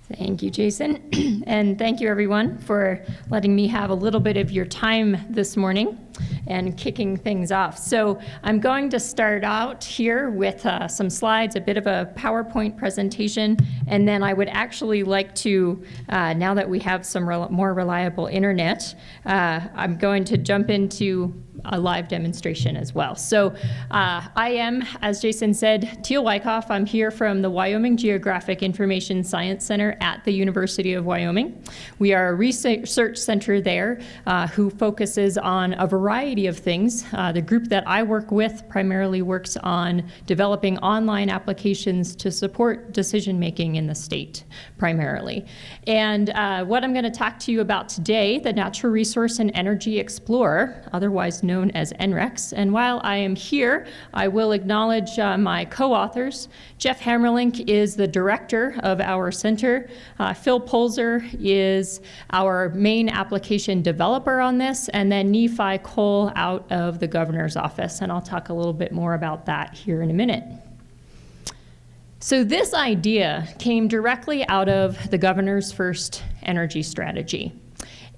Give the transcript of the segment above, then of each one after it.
Thank you, Jason. And thank you, everyone, for letting me have a little bit of your time this morning and kicking things off. So I'm going to start out here with some slides, a bit of a PowerPoint presentation, and then I would actually like to, now that we have some more reliable internet, I'm going to jump into a live demonstration as well. So I am, as Jason said, Teal Wyckoff. I'm here from the Wyoming Geographic Information Science Center at the University of Wyoming. We are a research center there who focuses on a variety of things. The group that I work with primarily works on developing online applications to support decision making in the state, primarily. And what I'm going to talk to you about today, the Natural Resource and Energy Explorer, otherwise known as NREX. And while I am here, I will acknowledge my co-authors. Jeff Hammerlink is the director of our center. Phil Polzer is our main application developer on this, and then Nephi Cole out of the governor's office. And I'll talk a little bit more about that here in a minute. So this idea came directly out of the governor's first energy strategy.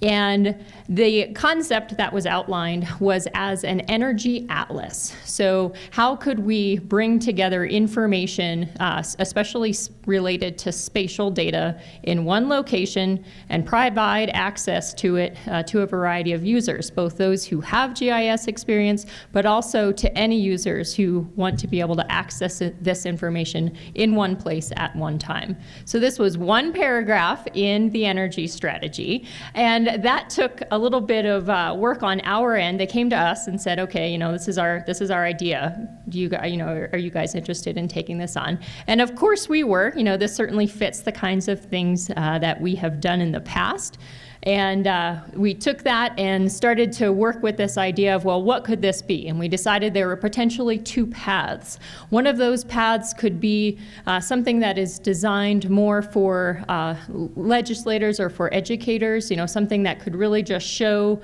And the concept that was outlined was as an energy atlas. So how could we bring together information, especially related to spatial data, in one location and provide access to it to a variety of users, both those who have GIS experience, but also to any users who want to be able to access this information in one place at one time. So this was one paragraph in the energy strategy, and that took a little bit of work on our end. They came to us and said, okay, this is our idea. Are you guys interested in taking this on? And of course we were. This certainly fits the kinds of things that we have done in the past. And we took that and started to work with this idea of, well, what could this be? And we decided there were potentially two paths. One of those paths could be something that is designed more for legislators or for educators, something that could really just show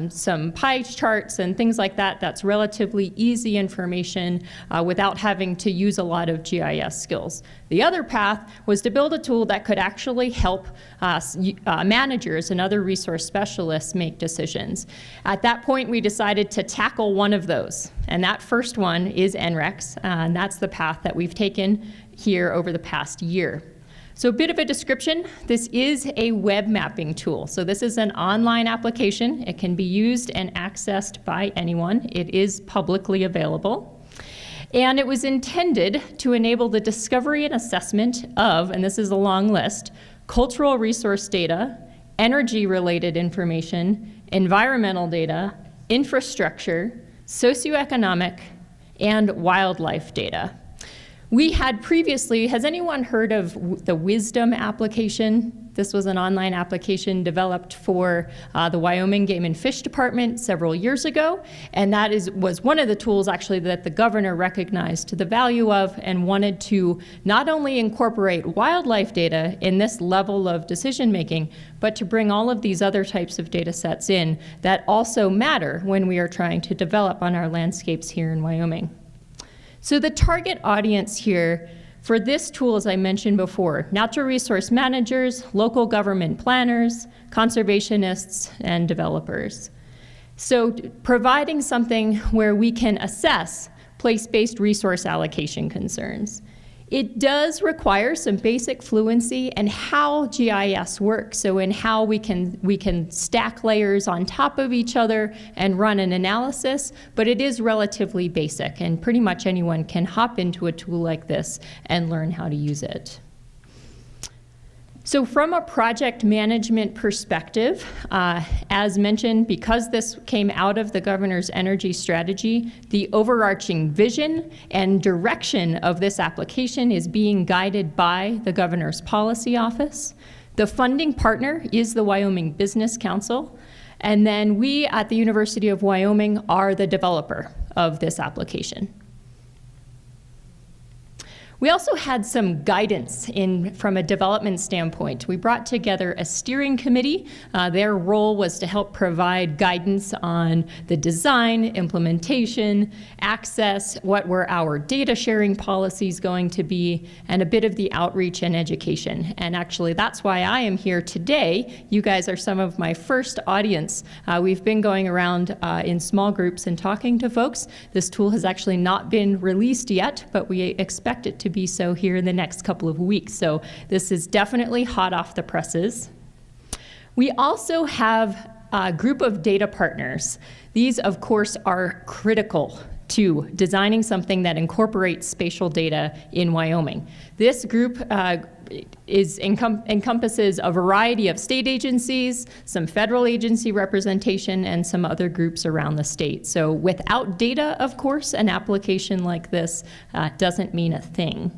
some pie charts and things like that. That's relatively easy information without having to use a lot of GIS skills. The other path was to build a tool that could actually help managers and other resource specialists make decisions. At that point, we decided to tackle one of those, and that first one is NREX, and that's the path that we've taken here over the past year. So a bit of a description, this is a web mapping tool. So this is an online application. It can be used and accessed by anyone. It is publicly available. And it was intended to enable the discovery and assessment of, and this is a long list, cultural resource data, energy-related information, environmental data, infrastructure, socioeconomic, and wildlife data. We had previously, has anyone heard of the Wisdom application? This was an online application developed for the Wyoming Game and Fish Department several years ago, and that was one of the tools actually that the governor recognized the value of and wanted to not only incorporate wildlife data in this level of decision making, but to bring all of these other types of data sets in that also matter when we are trying to develop on our landscapes here in Wyoming. So the target audience here for this tool, as I mentioned before, natural resource managers, local government planners, conservationists, and developers. So providing something where we can assess place-based resource allocation concerns. It does require some basic fluency in how GIS works, so in how we can stack layers on top of each other and run an analysis, but it is relatively basic, and pretty much anyone can hop into a tool like this and learn how to use it. So from a project management perspective, as mentioned, because this came out of the governor's energy strategy, the overarching vision and direction of this application is being guided by the governor's policy office. The funding partner is the Wyoming Business Council, and then we at the University of Wyoming are the developer of this application. We also had some guidance from a development standpoint. We brought together a steering committee. Their role was to help provide guidance on the design, implementation, access, what were our data sharing policies going to be, and a bit of the outreach and education. And actually, that's why I am here today. You guys are some of my first audience. We've been going around in small groups and talking to folks. This tool has actually not been released yet, but we expect it to be so here in the next couple of weeks. So this is definitely hot off the presses. We also have a group of data partners. These, of course, are critical to designing something that incorporates spatial data in Wyoming. This group encompasses a variety of state agencies, some federal agency representation, and some other groups around the state. So without data, of course, an application like this doesn't mean a thing.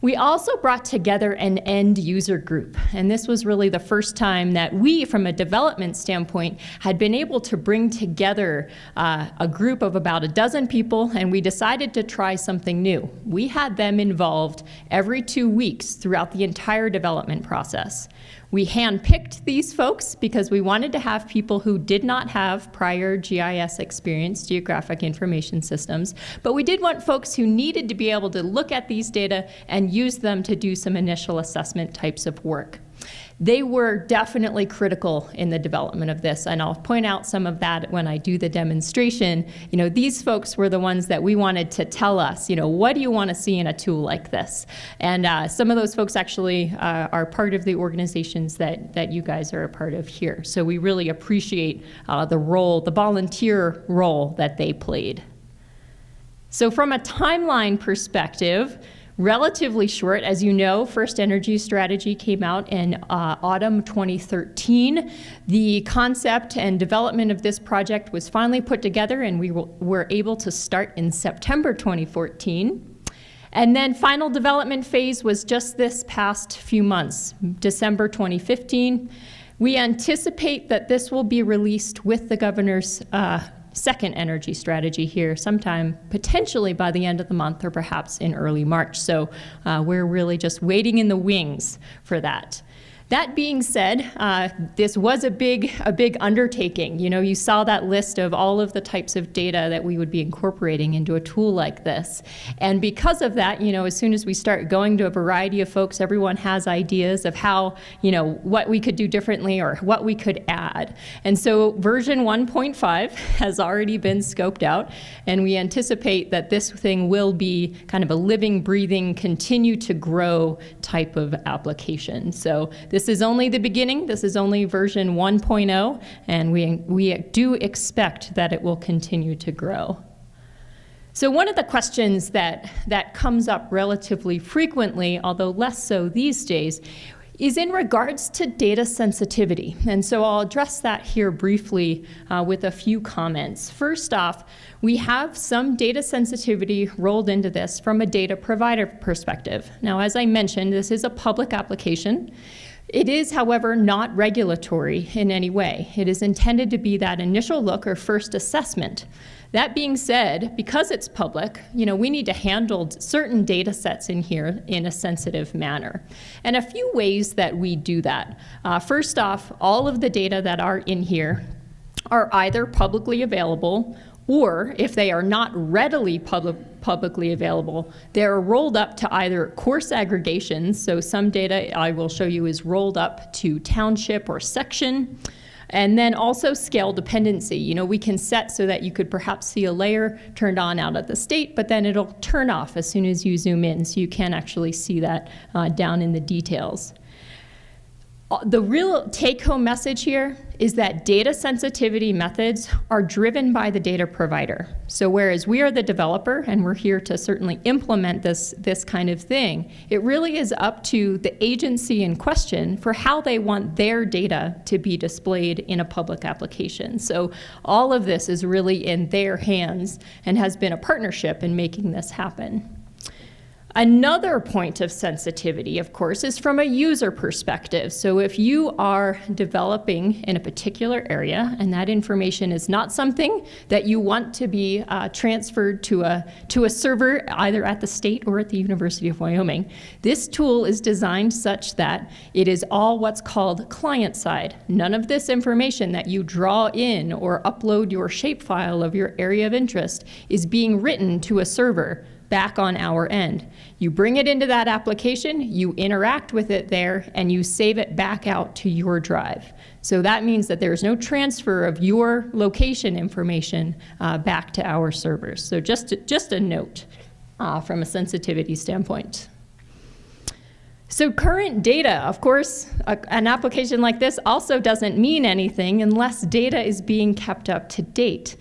We also brought together an end user group, and this was really the first time that we, from a development standpoint, had been able to bring together a group of about a dozen people, and we decided to try something new. We had them involved every 2 weeks throughout the entire development process. We handpicked these folks because we wanted to have people who did not have prior GIS experience, geographic information systems, but we did want folks who needed to be able to look at these data and use them to do some initial assessment types of work. They were definitely critical in the development of this, and I'll point out some of that when I do the demonstration. You know, these folks were the ones that we wanted to tell us, you know, what do you want to see in a tool like this? And some of those folks actually are part of the organizations that you guys are a part of here. So we really appreciate the role, the volunteer role that they played. So from a timeline perspective, relatively short. As you know, First Energy Strategy came out in autumn 2013. The concept and development of this project was finally put together, and we were able to start in September 2014. And then final development phase was just this past few months, December 2015. We anticipate that this will be released with the governor's second energy strategy here sometime potentially by the end of the month or perhaps in early March. So we're really just waiting in the wings for that. That being said, this was a big undertaking. You know, you saw that list of all of the types of data that we would be incorporating into a tool like this. And because of that, you know, as soon as we start going to a variety of folks, everyone has ideas of how, you know, what we could do differently or what we could add. And so version 1.5 has already been scoped out, and we anticipate that this thing will be kind of a living, breathing, continue to grow type of application. So this is only the beginning. This is only version 1.0, and we do expect that it will continue to grow. So one of the questions that comes up relatively frequently, although less so these days, is in regards to data sensitivity. And so I'll address that here briefly with a few comments. First off, we have some data sensitivity rolled into this from a data provider perspective. Now, as I mentioned, this is a public application. It is, however, not regulatory in any way. It is intended to be that initial look or first assessment. That being said, because it's public, you know, we need to handle certain data sets in here in a sensitive manner. And a few ways that we do that. First off, all of the data that are in here are either publicly available, or if they are not readily publicly available, they're rolled up to either course aggregations. So some data I will show you is rolled up to township or section. And then also scale dependency. You know, we can set so that you could perhaps see a layer turned on out of the state, but then it'll turn off as soon as you zoom in, so you can actually see that down in the details. The real take-home message here is that data sensitivity methods are driven by the data provider. So whereas we are the developer and we're here to certainly implement this kind of thing, it really is up to the agency in question for how they want their data to be displayed in a public application. So all of this is really in their hands and has been a partnership in making this happen. Another point of sensitivity, of course, is from a user perspective. So if you are developing in a particular area and that information is not something that you want to be transferred to a server either at the state or at the University of Wyoming, this tool is designed such that it is all what's called client-side. None of this information that you draw in or upload your shapefile of your area of interest is being written to a server back on our end. You bring it into that application, you interact with it there, and you save it back out to your drive. So that means that there's no transfer of your location information back to our servers. So just a note from a sensitivity standpoint. So current data, of course, an application like this also doesn't mean anything unless data is being kept up to date.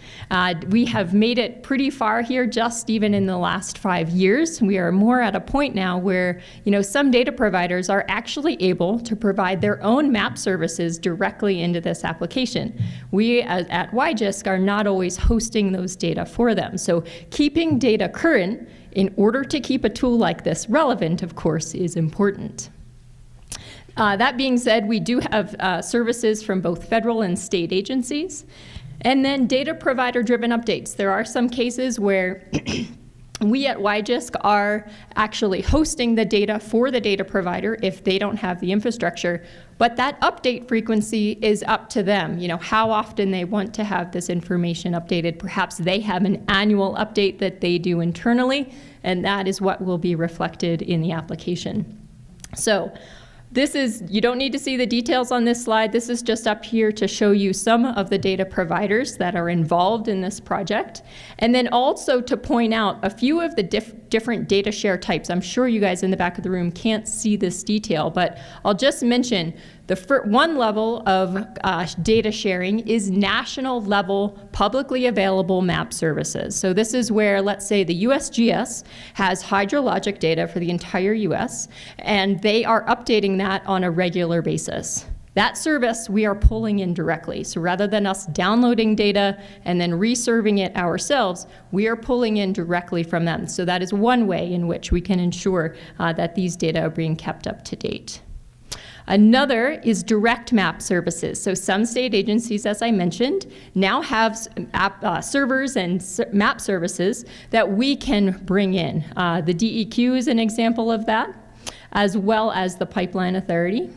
We have made it pretty far here just even in the last 5 years. We are more at a point now where some data providers are actually able to provide their own map services directly into this application. We at WYGISC are not always hosting those data for them. So keeping data current in order to keep a tool like this relevant, of course, is important. That being said, we do have services from both federal and state agencies. And then data provider-driven updates. There are some cases where we at WYGISC are actually hosting the data for the data provider if they don't have the infrastructure, but that update frequency is up to them. How often they want to have this information updated. Perhaps they have an annual update that they do internally, and that is what will be reflected in the application. So you don't need to see the details on this slide. This is just up here to show you some of the data providers that are involved in this project. And then also to point out a few of the different data share types. I'm sure you guys in the back of the room can't see this detail, but I'll just mention the one level of data sharing is national level publicly available map services. So this is where, let's say, the USGS has hydrologic data for the entire US, and they are updating that on a regular basis. That service we are pulling in directly. So rather than us downloading data and then reserving it ourselves, we are pulling in directly from them. So that is one way in which we can ensure that these data are being kept up to date. Another is direct map services. So some state agencies, as I mentioned, now have servers and map services that we can bring in. The DEQ is an example of that, as well as the Pipeline Authority.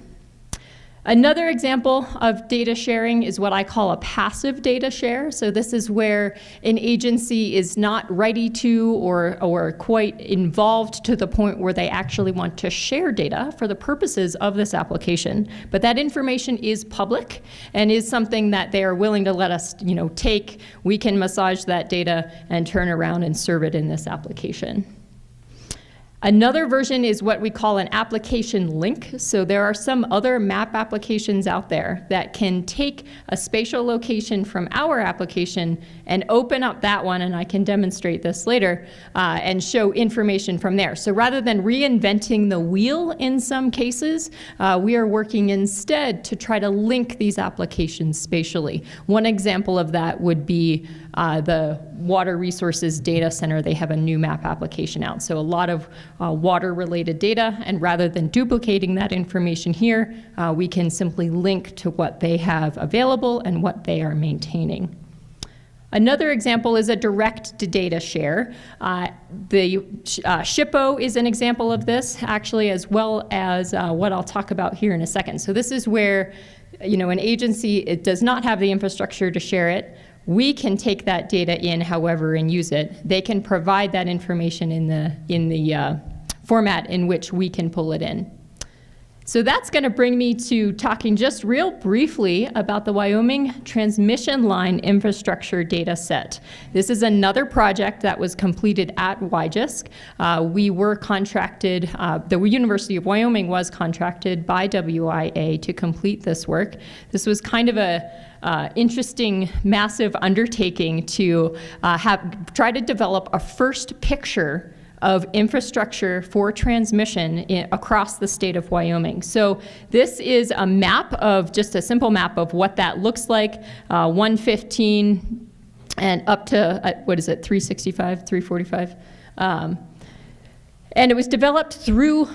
Another example of data sharing is what I call a passive data share. So this is where an agency is not ready to or quite involved to the point where they actually want to share data for the purposes of this application. But that information is public and is something that they are willing to let us take. We can massage that data and turn around and serve it in this application. Another version is what we call an application link. So there are some other map applications out there that can take a spatial location from our application and open up that one, and I can demonstrate this later, and show information from there. So rather than reinventing the wheel in some cases, we are working instead to try to link these applications spatially. One example of that would be the Water Resources Data Center. They have a new map application out. So a lot of water-related data, and rather than duplicating that information here, we can simply link to what they have available and what they are maintaining. Another example is a direct data share. The SHPO is an example of this, actually, as well as what I'll talk about here in a second. So this is where an agency does not have the infrastructure to share it. We can take that data in, however, and use it. They can provide that information in the format in which we can pull it in. So that's going to bring me to talking just real briefly about the Wyoming transmission line infrastructure data set. This is another project that was completed at WYGISC. We were contracted, the University of Wyoming was contracted by WIA to complete this work. This was kind of a interesting, massive undertaking to try to develop a first picture of infrastructure for transmission across the state of Wyoming. So this is a map of, just a simple map of what that looks like, 115 and up to, 365, 345. And it was developed through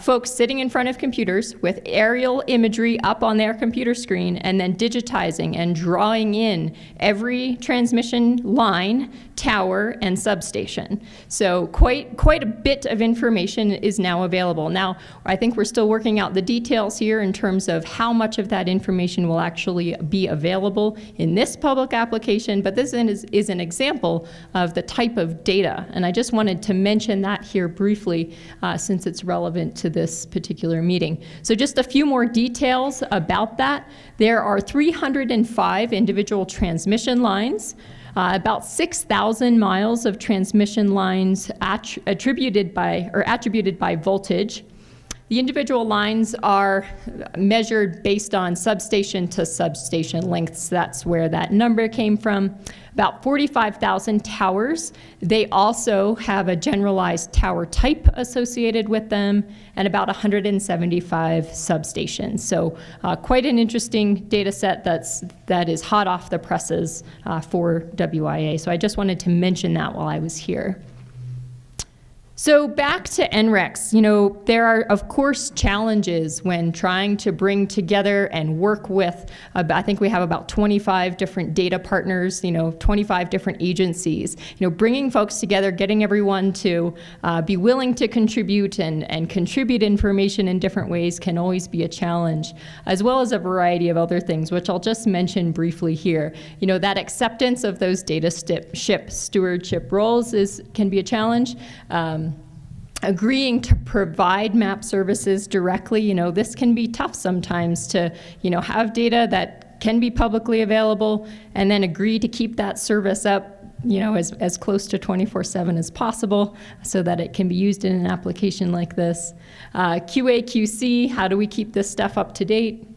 folks sitting in front of computers with aerial imagery up on their computer screen and then digitizing and drawing in every transmission line, tower, and substation. So quite a bit of information is now available. Now, I think we're still working out the details here in terms of how much of that information will actually be available in this public application, but this is an example of the type of data. And I just wanted to mention that here briefly since it's relevant to this particular meeting. So just a few more details about that. There are 305 individual transmission lines, about 6,000 miles of transmission lines attributed by voltage. The individual lines are measured based on substation to substation lengths. That's where that number came from. About 45,000 towers. They also have a generalized tower type associated with them, and about 175 substations. So quite an interesting data set that is hot off the presses for WIA. So I just wanted to mention that while I was here. So back to NREX, there are, of course, challenges when trying to bring together and work with, I think we have about 25 different data partners, 25 different agencies. Bringing folks together, getting everyone to be willing to contribute and contribute information in different ways can always be a challenge, as well as a variety of other things, which I'll just mention briefly here. That acceptance of those data stewardship roles can be a challenge. Agreeing to provide map services directly, this can be tough sometimes to, have data that can be publicly available and then agree to keep that service up, as close to 24/7 as possible so that it can be used in an application like this. QA, QC, how do we keep this stuff up to date?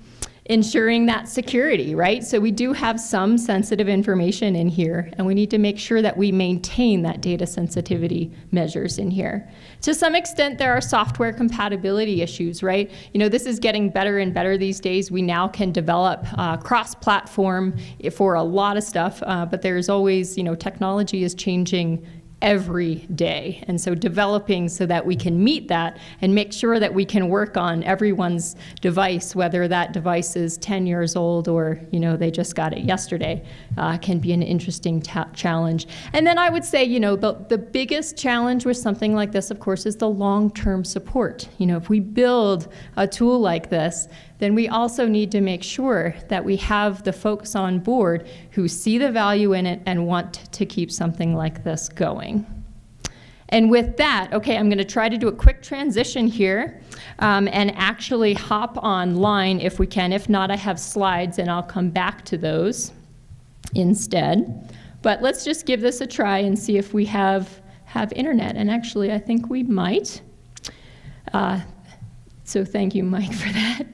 Ensuring that security, right? So we do have some sensitive information in here, and we need to make sure that we maintain that data sensitivity measures in here. To some extent, there are software compatibility issues, right? This is getting better and better these days. We now can develop cross-platform for a lot of stuff, but there's always, technology is changing every day. And so developing so that we can meet that and make sure that we can work on everyone's device, whether that device is 10 years old or, they just got it yesterday, can be an interesting challenge. And then I would say, the biggest challenge with something like this, of course, is the long-term support. If we build a tool like this, then we also need to make sure that we have the folks on board who see the value in it and want to keep something like this going. And with that, okay, I'm going to try to do a quick transition here and actually hop online if we can. If not, I have slides and I'll come back to those instead. But let's just give this a try and see if we have internet. And actually, I think we might. So thank you, Mike, for that.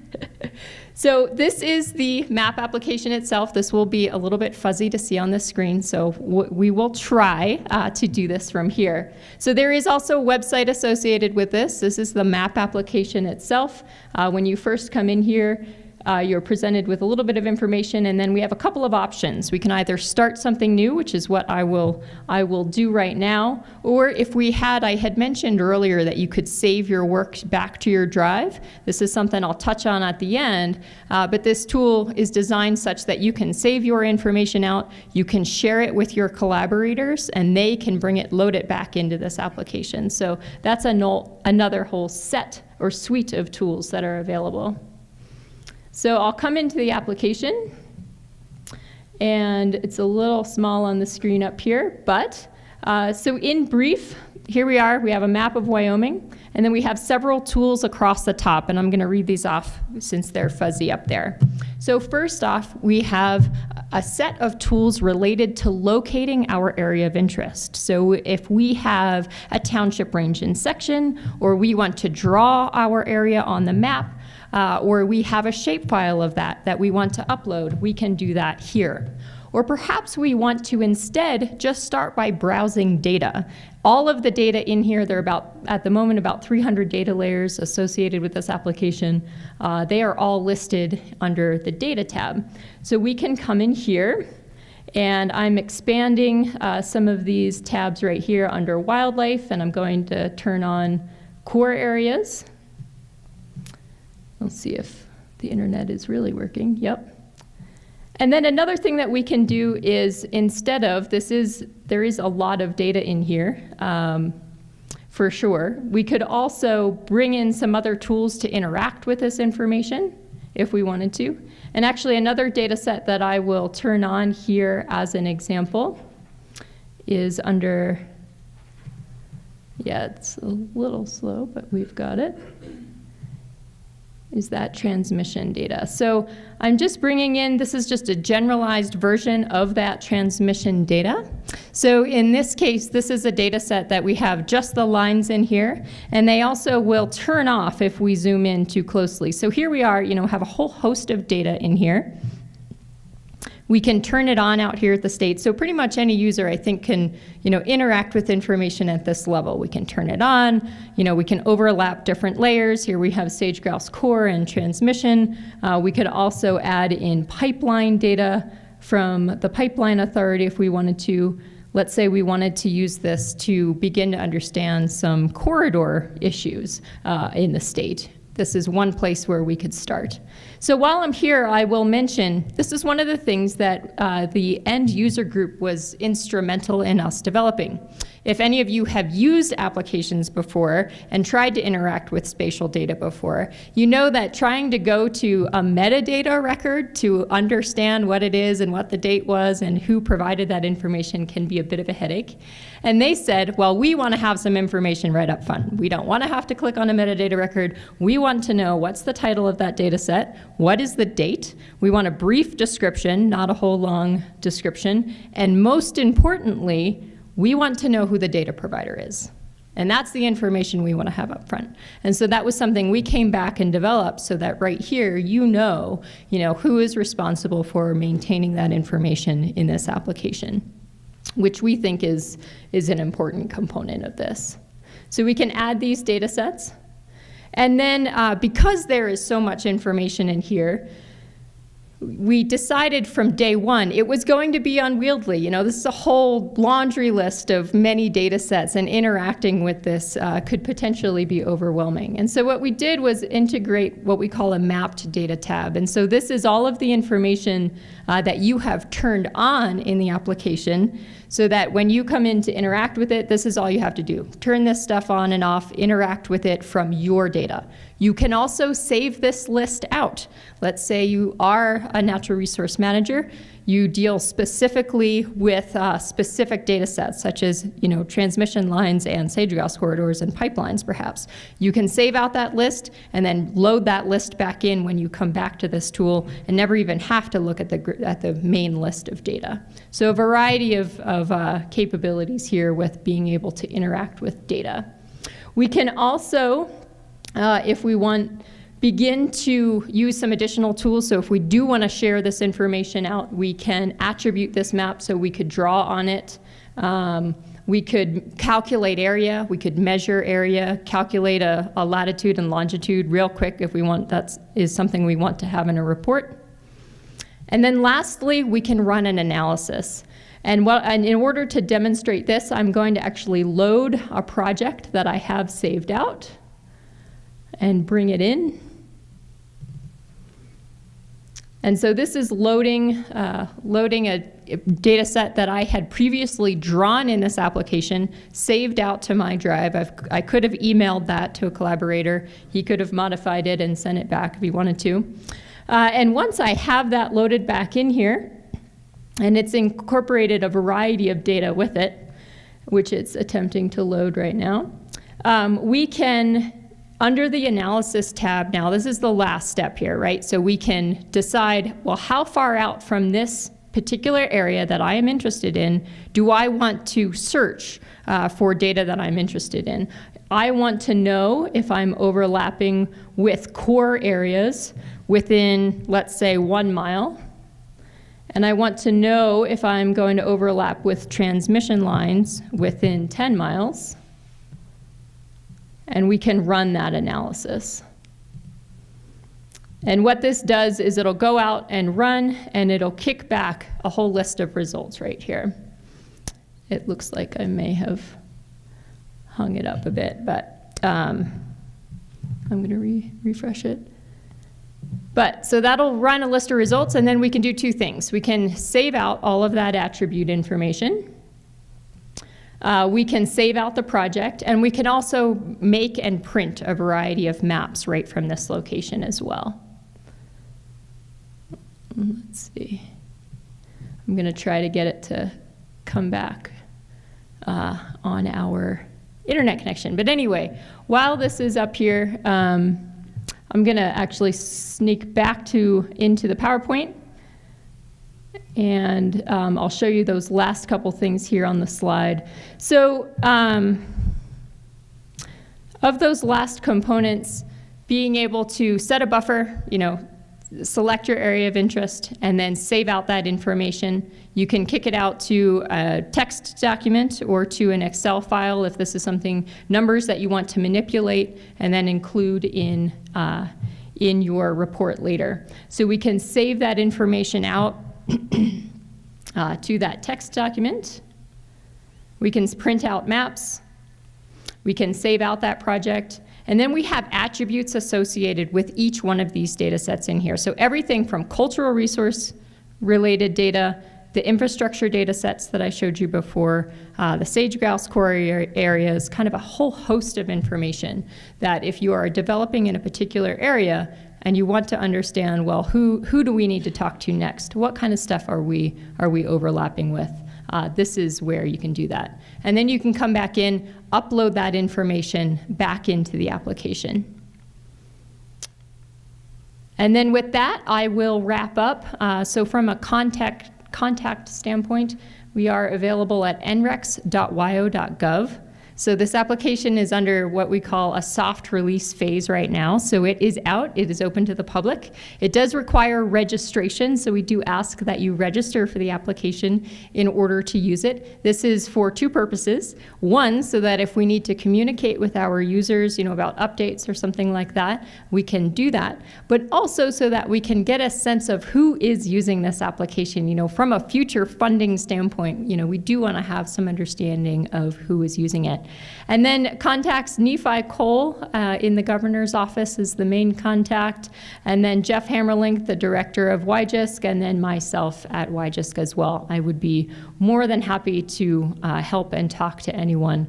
So this is the map application itself. This will be a little bit fuzzy to see on the screen, so we will try to do this from here. So there is also a website associated with this. This is the map application itself. When you first come in here, you're presented with a little bit of information, and then we have a couple of options. We can either start something new, which is what I will do right now, or if I had mentioned earlier that you could save your work back to your drive. This is something I'll touch on at the end, but this tool is designed such that you can save your information out, you can share it with your collaborators, and they can load it back into this application. So that's another whole set or suite of tools that are available. So I'll come into the application, and it's a little small on the screen up here, but so in brief, here we are. We have a map of Wyoming, and then we have several tools across the top, and I'm going to read these off since they're fuzzy up there. So first off, we have a set of tools related to locating our area of interest. So if we have a township range in section, or we want to draw our area on the map, or we have a shapefile of that we want to upload, we can do that here. Or perhaps we want to instead just start by browsing data. All of the data in here, there are at the moment about 300 data layers associated with this application. They are all listed under the data tab. So we can come in here And I'm expanding some of these tabs right here under wildlife, and I'm going to turn on core areas. Let's see if the internet is really working. Yep. And then another thing that we can do is, instead of, there is a lot of data in here, for sure. We could also bring in some other tools to interact with this information if we wanted to. And actually another data set that I will turn on here as an example is under, yeah, it's a little slow, but we've got it, is that transmission data. So I'm just bringing in, this is just a generalized version of that transmission data. So in this case, this is a data set that we have just the lines in here, and they also will turn off if we zoom in too closely. So here we are, have a whole host of data in here. We can turn it on out here at the state. So pretty much any user, I think, can interact with information at this level. We can turn it on. We can overlap different layers. Here we have sage-grouse core and transmission. We could also add in pipeline data from the pipeline authority if we wanted to. Let's say we wanted to use this to begin to understand some corridor issues in the state. This is one place where we could start. So while I'm here, I will mention, this is one of the things that the end user group was instrumental in us developing. If any of you have used applications before and tried to interact with spatial data before, you know that trying to go to a metadata record to understand what it is and what the date was and who provided that information can be a bit of a headache. And they said, well, we want to have some information right up front. We don't want to have to click on a metadata record. We want to know what's the title of that data set, what is the date. We want a brief description, not a whole long description. And most importantly, we want to know who the data provider is. And that's the information we want to have up front. And so that was something we came back and developed so that right here, you know who is responsible for maintaining that information in this application, which we think is an important component of this. So we can add these data sets. And then because there is so much information in here, we decided from day one it was going to be unwieldy. This is a whole laundry list of many data sets, and interacting with this could potentially be overwhelming. And so what we did was integrate what we call a mapped data tab. And so this is all of the information that you have turned on in the application, so that when you come in to interact with it, this is all you have to do. Turn this stuff on and off, interact with it from your data. You can also save this list out. Let's say you are a natural resource manager. You deal specifically with specific data sets, such as transmission lines and sage-grouse corridors and pipelines, perhaps. You can save out that list and then load that list back in when you come back to this tool, and never even have to look at the main list of data. So a variety of capabilities here with being able to interact with data. We can also, if we want, begin to use some additional tools. So if we do want to share this information out, we can attribute this map so we could draw on it. We could calculate area, we could measure area, calculate a latitude and longitude real quick if we want. That is something we want to have in a report. And then lastly, we can run an analysis. And in order to demonstrate this, I'm going to actually load a project that I have saved out and bring it in. And so this is loading a data set that I had previously drawn in this application, saved out to my drive. I could have emailed that to a collaborator. He could have modified it and sent it back if he wanted to. And once I have that loaded back in here, and it's incorporated a variety of data with it, which it's attempting to load right now, we can, under the analysis tab now, this is the last step here, right? So we can decide, well, how far out from this particular area that I am interested in do I want to search for data that I'm interested in? I want to know if I'm overlapping with core areas within, let's say, 1 mile. And I want to know if I'm going to overlap with transmission lines within 10 miles. And we can run that analysis. And what this does is it'll go out and run, and it'll kick back a whole list of results right here. It looks like I may have hung it up a bit, but I'm going to refresh it. But so that'll run a list of results, and then we can do two things. We can save out all of that attribute information. We can save out the project, and we can also make and print a variety of maps right from this location as well. Let's see. I'm going to try to get it to come back on our internet connection. But anyway, while this is up here, I'm going to actually sneak back into the PowerPoint, and I'll show you those last couple things here on the slide. So of those last components, being able to set a buffer, select your area of interest, and then save out that information. You can kick it out to a text document or to an Excel file if this is numbers that you want to manipulate and then include in your report later. So we can save that information out to that text document. We can print out maps. We can save out that project. And then we have attributes associated with each one of these data sets in here. So everything from cultural resource related data, the infrastructure data sets that I showed you before, the sage-grouse core areas, kind of a whole host of information that if you are developing in a particular area and you want to understand, well, who do we need to talk to next? What kind of stuff are we overlapping with? This is where you can do that. And then you can come back in, upload that information back into the application. And then with that, I will wrap up. So from a contact standpoint, we are available at nrex.wyo.gov. So this application is under what we call a soft release phase right now. So it is out, it is open to the public. It does require registration, so we do ask that you register for the application in order to use it. This is for two purposes. One, so that if we need to communicate with our users, about updates or something like that, we can do that. But also so that we can get a sense of who is using this application. From a future funding standpoint, we do want to have some understanding of who is using it. And then contacts Nephi Cole in the governor's office is the main contact, and then Jeff Hammerlink, the director of WYGISC, and then myself at WYGISC as well. I would be more than happy to help and talk to anyone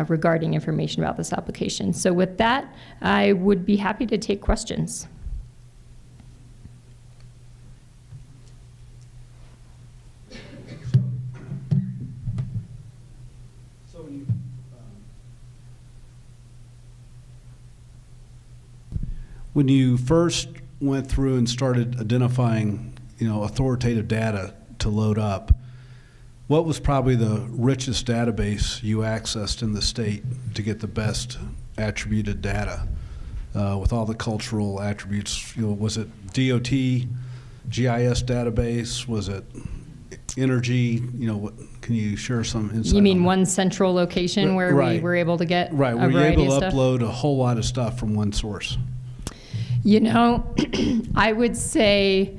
regarding information about this application. So with that, I would be happy to take questions. When you first went through and started identifying, authoritative data to load up, what was probably the richest database you accessed in the state to get the best attributed data with all the cultural attributes? Was it DOT, GIS database? Was it energy? Can you share some insight? You mean one central location where we were able to get right? Were you able to upload a whole lot of stuff from one source? I would say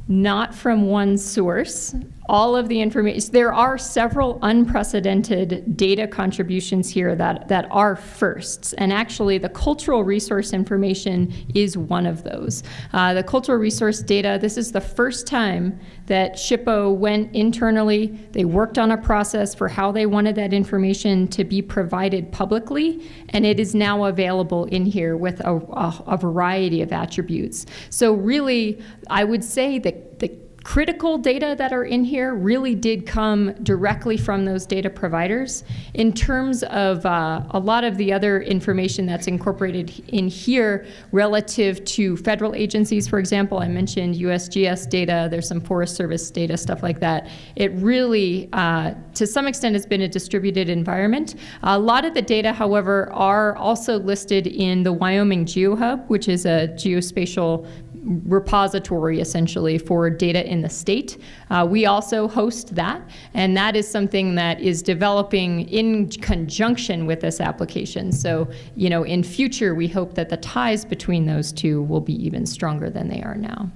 not from one source. All of the information, there are several unprecedented data contributions here that are firsts. And actually, the cultural resource information is one of those. The cultural resource data, this is the first time that SHPO went internally. They worked on a process for how they wanted that information to be provided publicly, and it is now available in here with a variety of attributes. So really, I would say that the critical data that are in here really did come directly from those data providers. In terms of a lot of the other information that's incorporated in here relative to federal agencies, for example, I mentioned USGS data, there's some Forest Service data, stuff like that. It really, to some extent, has been a distributed environment. A lot of the data, however, are also listed in the Wyoming GeoHub, which is a geospatial repository essentially for data in the state. We also host that, and that is something that is developing in conjunction with this application. So, in future, we hope that the ties between those two will be even stronger than they are now.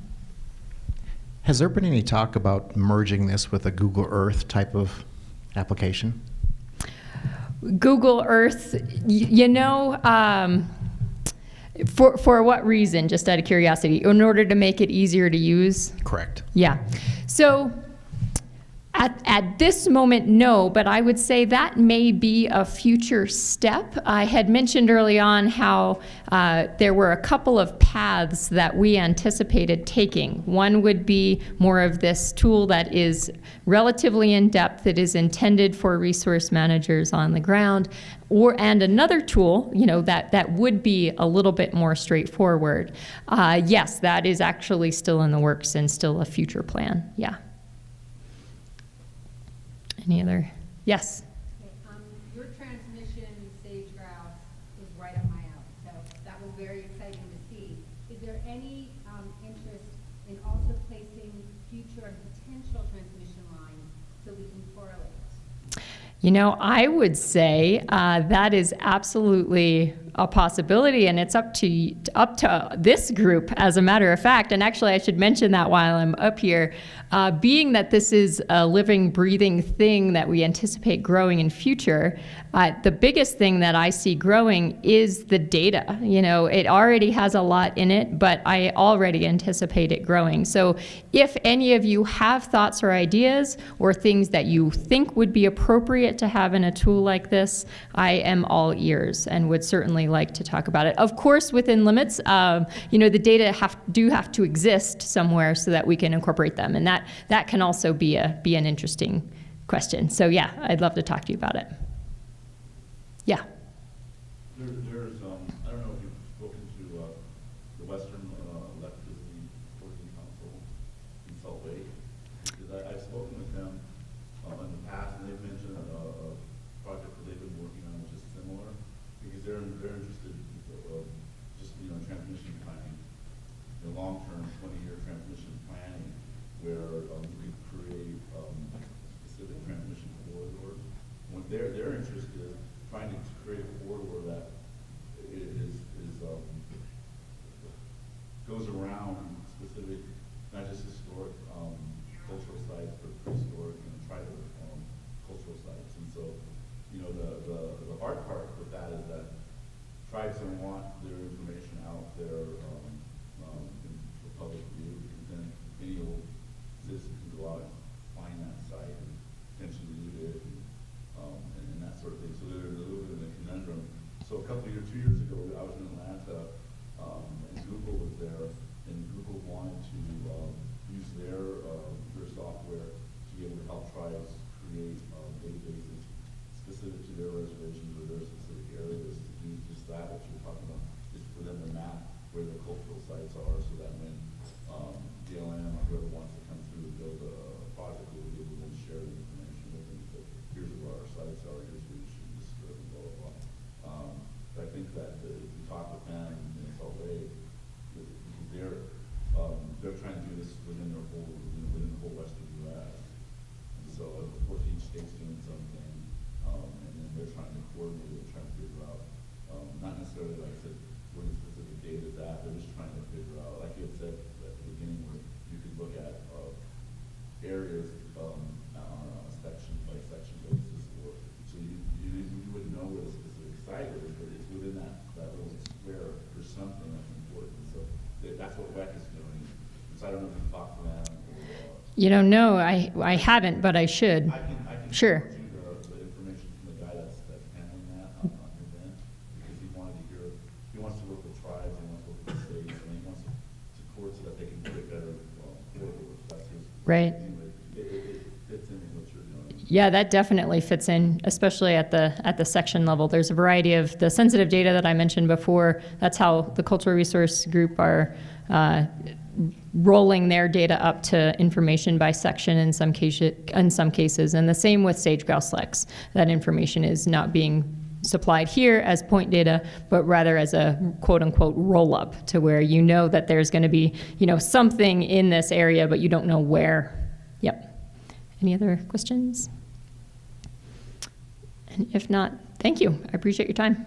Has there been any talk about merging this with a Google Earth type of application? Google Earth, for what reason, just out of curiosity? In order to make it easier to use? Correct. Yeah. So at this moment, no, but I would say that may be a future step. I had mentioned early on how there were a couple of paths that we anticipated taking. One would be more of this tool that is relatively in-depth, that is intended for resource managers on the ground, and another tool, that would be a little bit more straightforward. Yes, that is actually still in the works and still a future plan. Yeah. Any other? Yes. Your transmission sage grouse is right up my alley, so that was very exciting to see. Is there any interest in also placing future and potential transmission lines so we can correlate? I would say that is absolutely a possibility, and it's up to this group, as a matter of fact. And actually, I should mention that while I'm up here, being that this is a living, breathing thing that we anticipate growing in future, the biggest thing that I see growing is the data. It already has a lot in it, but I already anticipate it growing. So if any of you have thoughts or ideas or things that you think would be appropriate to have in a tool like this, I am all ears and would certainly like to talk about it. Of course, within limits, the data have to exist somewhere so that we can incorporate them, and that can also be an interesting question. So yeah, I'd love to talk to you about it. Yeah. There's I don't know if you've spoken to the Western Electricity Working Council in Salt Lake. Because I've spoken with them in the past, and they've mentioned a project that they've been working on, which is similar, because they're interested in transmission planning, long-term 20-year transmission planning, where we create specific transmission corridors. What their interest is trying to create a corridor that goes around specific, not just historic cultural sites, but prehistoric and tribal cultural sites. And so, the hard part with that is that tribes don't want their information out there for public view, because then any old citizen can go out and find that site and potentially loot it and that sort of thing. So they're a little bit in a conundrum. So 2 years ago, I was in Atlanta, and Google was there, and Google wanted to use their software to be able to help tribes create databases specific to their reservations or their specific areas, to do just that, what you're talking about, is for them to map where their cultural sites are, so that when DLM or whoever wants to come through and build a project, they will be able to share the information with them. So here's where our sites are, here's where you should just blah, blah, blah. But I think that if you talk with them in Salt Lake, they're trying to do this within the whole Western U.S. And so, of course, each state's doing something, and then they're trying to coordinate it, trying to figure out, not necessarily, like I said, where the specific data is at, they're just trying to figure out, like you had said at the beginning, where you could look at areas on a section-by-section basis, so you wouldn't know where the specific site is, but it's within that little square, there's something that's important. So that's what WEC is doing. So I don't know if you've talked to them. No, I haven't, but I should. I can Sure. forward you the information from the guy that's handling that on the event, because he wants to work with tribes, he wants to work with states, and he wants to court so that they can get better corridors. That's his. Right. Anyway, it fits in with what you're doing. Yeah, that definitely fits in, especially at the section level. There's a variety of the sensitive data that I mentioned before. That's how the Cultural Resource Group are rolling their data up to information by section in some cases, and the same with sage grouse flex. That information is not being supplied here as point data, but rather as a quote-unquote roll-up to where you know that there's going to be, something in this area, but you don't know where. Yep. Any other questions? And if not, thank you. I appreciate your time.